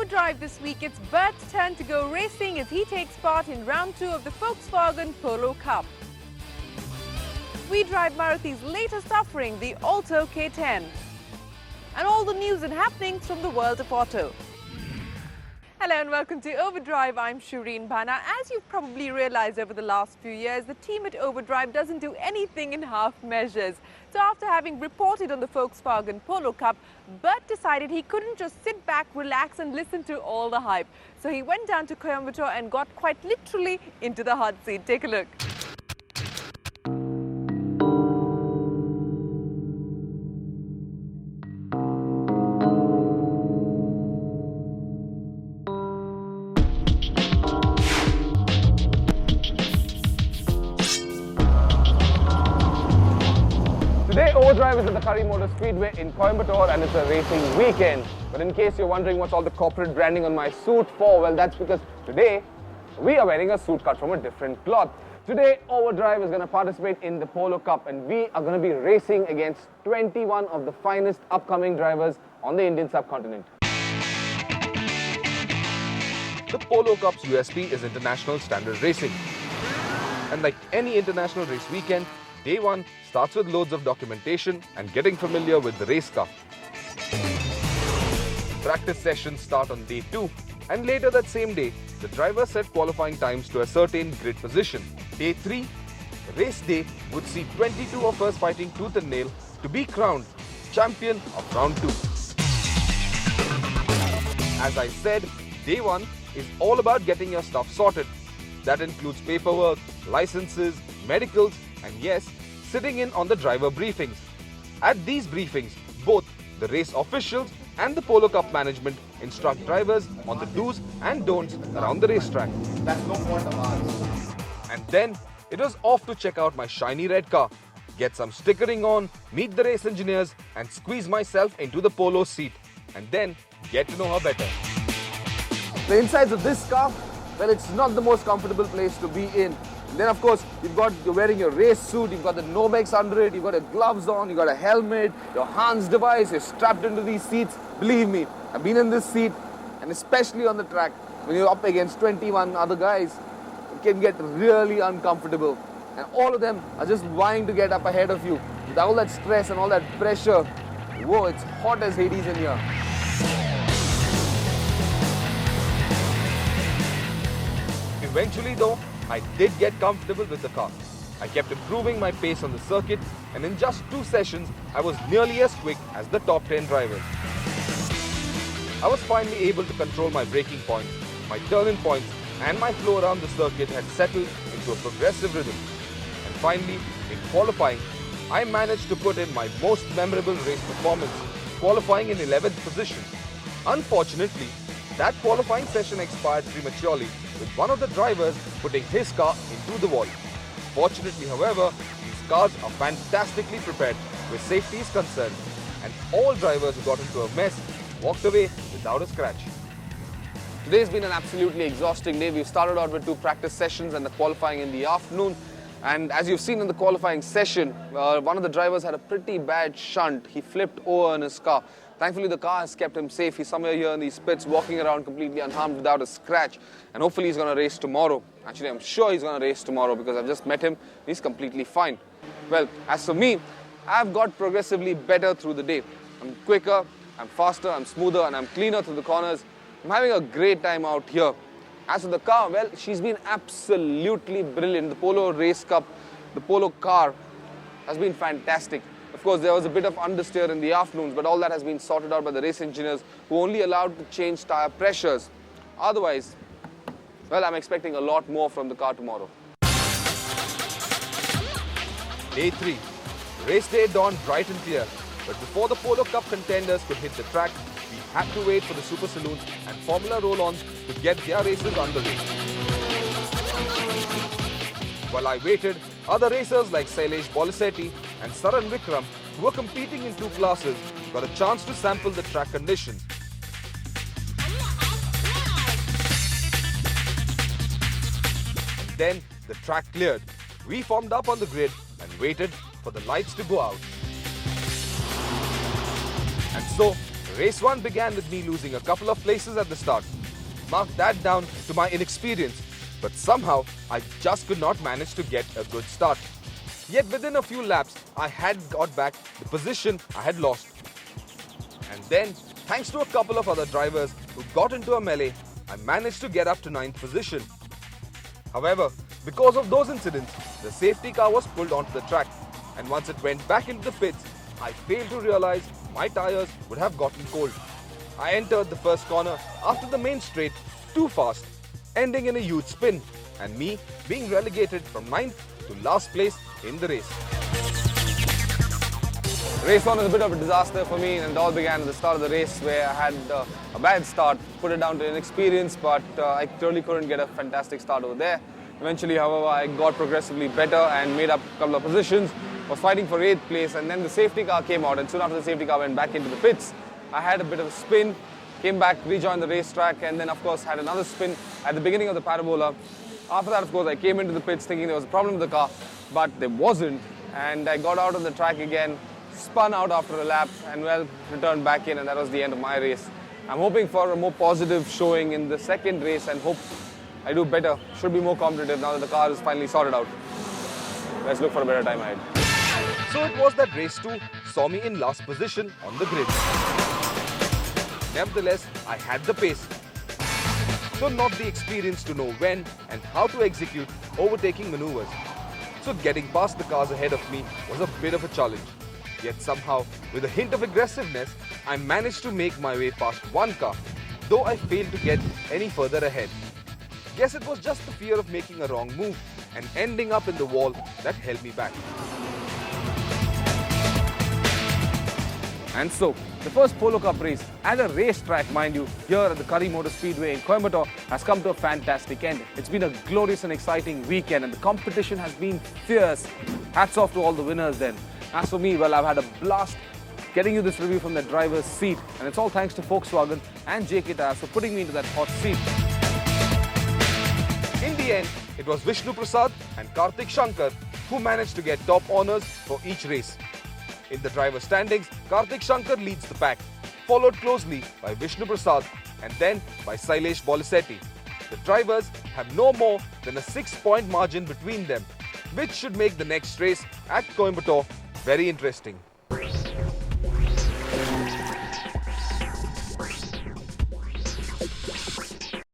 OVERDRIVE this week, it's Bert's turn to go racing as he takes part in round 2 of the Volkswagen Polo Cup. We drive Maruthi's latest offering, the Alto K10. And all the news and happenings from the world of auto. Hello and welcome to OVERDRIVE. I'm Shureen Bhanna. As you've probably realized over the last few years, the team at OVERDRIVE doesn't do anything in half measures. So after having reported on the Volkswagen Polo Cup, Bert decided he couldn't just sit back, relax and listen to all the hype. So he went down to Coimbatore and got quite literally into the hot seat. Take a look. Today, OVERDRIVE is at the Curry Motor Speedway in Coimbatore and it's a racing weekend. But in case you're wondering what's all the corporate branding on my suit for, well, that's because today we are wearing a suit cut from a different cloth. Today, OVERDRIVE is going to participate in the Polo Cup and we are going to be racing against 21 of the finest upcoming drivers on the Indian subcontinent. The Polo Cup's USP is international standard racing. And like any international race weekend, Day 1 starts with loads of documentation and getting familiar with the race car. Practice sessions start on Day 2 and later that same day, the drivers set qualifying times to ascertain grid position. Day 3, race day, would see 22 of us fighting tooth and nail to be crowned champion of round 2. As I said, Day 1 is all about getting your stuff sorted. That includes paperwork, licenses, medicals, and yes, sitting in on the driver briefings. At these briefings, both the race officials and the Polo Cup management instruct drivers on the do's and don'ts around the racetrack. That's no fault of ours. And then it was off to check out my shiny red car, get some stickering on, meet the race engineers, and squeeze myself into the Polo seat, and then get to know her better. The insides of this car, well, it's not the most comfortable place to be in. And then, of course, you're wearing your race suit, you've got the Nomex under it, you've got your gloves on, you've got a helmet, your Hans device, you're strapped into these seats. Believe me, I've been in this seat, and especially on the track, when you're up against 21 other guys, it can get really uncomfortable. And all of them are just vying to get up ahead of you. With all that stress and all that pressure, whoa, it's hot as Hades in here. Eventually though, I did get comfortable with the car. I kept improving my pace on the circuit and in just 2 sessions, I was nearly as quick as the top 10 drivers. I was finally able to control my braking points, my turn-in points and my flow around the circuit had settled into a progressive rhythm. And finally, in qualifying, I managed to put in my most memorable race performance, qualifying in 11th position. Unfortunately, that qualifying session expired prematurely with one of the drivers putting his car into the wall. Fortunately, however, these cars are fantastically prepared where safety is concerned and all drivers who got into a mess walked away without a scratch. Today's been an absolutely exhausting day. We've started out with 2 practice sessions and the qualifying in the afternoon. And as you've seen in the qualifying session, one of the drivers had a pretty bad shunt. He flipped over in his car. Thankfully, the car has kept him safe. He's somewhere here in these pits, walking around completely unharmed without a scratch. And hopefully he's going to race tomorrow. Actually, I'm sure he's going to race tomorrow because I've just met him. He's completely fine. Well, as for me, I've got progressively better through the day. I'm quicker, I'm faster, I'm smoother, and I'm cleaner through the corners. I'm having a great time out here. As for the car, well, she's been absolutely brilliant. The Polo Race Cup, the Polo car has been fantastic. Of course, there was a bit of understeer in the afternoons, but all that has been sorted out by the race engineers who only allowed to change tyre pressures. Otherwise, well, I'm expecting a lot more from the car tomorrow. Day 3. Race day dawned bright and clear, but before the Polo Cup contenders could hit the track, we had to wait for the Super Saloons and Formula Roll-Ons to get their races underway. While I waited, other racers like Sailesh Bolisetti and Saran Vikram, who were competing in 2 classes, got a chance to sample the track conditions. And then the track cleared. We formed up on the grid and waited for the lights to go out. And so, Race 1 began with me losing a couple of places at the start. Mark that down to my inexperience, but somehow I just could not manage to get a good start. Yet within a few laps, I had got back the position I had lost. And then, thanks to a couple of other drivers who got into a melee, I managed to get up to 9th position. However, because of those incidents, the safety car was pulled onto the track, and once it went back into the pits, I failed to realize my tyres would have gotten cold. I entered the first corner after the main straight too fast, ending in a huge spin, and me being relegated from 9th to last place in the race. Race 1 was a bit of a disaster for me, and it all began at the start of the race where I had a bad start, put it down to inexperience, but I really couldn't get a fantastic start over there. Eventually, however, I got progressively better and made up a couple of positions, was fighting for 8th place, and then the safety car came out, and soon after the safety car went back into the pits, I had a bit of a spin, came back, rejoined the racetrack, and then of course had another spin at the beginning of the parabola. After that, of course, I came into the pits thinking there was a problem with the car, but there wasn't, and I got out on the track again, spun out after a lap, and well, returned back in, and that was the end of my race. I'm hoping for a more positive showing in the second race and hope I do better. Should be more competitive now that the car is finally sorted out. Let's look for a better time ahead. So it was that race 2 saw me in last position on the grid. Nevertheless, I had the pace, though not the experience to know when and how to execute overtaking maneuvers. So getting past the cars ahead of me was a bit of a challenge. Yet somehow, with a hint of aggressiveness, I managed to make my way past one car, though I failed to get any further ahead. Guess it was just the fear of making a wrong move and ending up in the wall that held me back. And so, the first Polo Cup race at a racetrack, mind you, here at the Curry Motor Speedway in Coimbatore has come to a fantastic end. It's been a glorious and exciting weekend, and the competition has been fierce. Hats off to all the winners then. As for me, well, I've had a blast getting you this review from the driver's seat, and it's all thanks to Volkswagen and JK Tyres for putting me into that hot seat. In the end, it was Vishnu Prasad and Karthik Shankar who managed to get top honours for each race. In the driver standings, Karthik Shankar leads the pack, followed closely by Vishnu Prasad and then by Sailesh Bolisetti. The drivers have no more than a 6-point margin between them, which should make the next race at Coimbatore very interesting.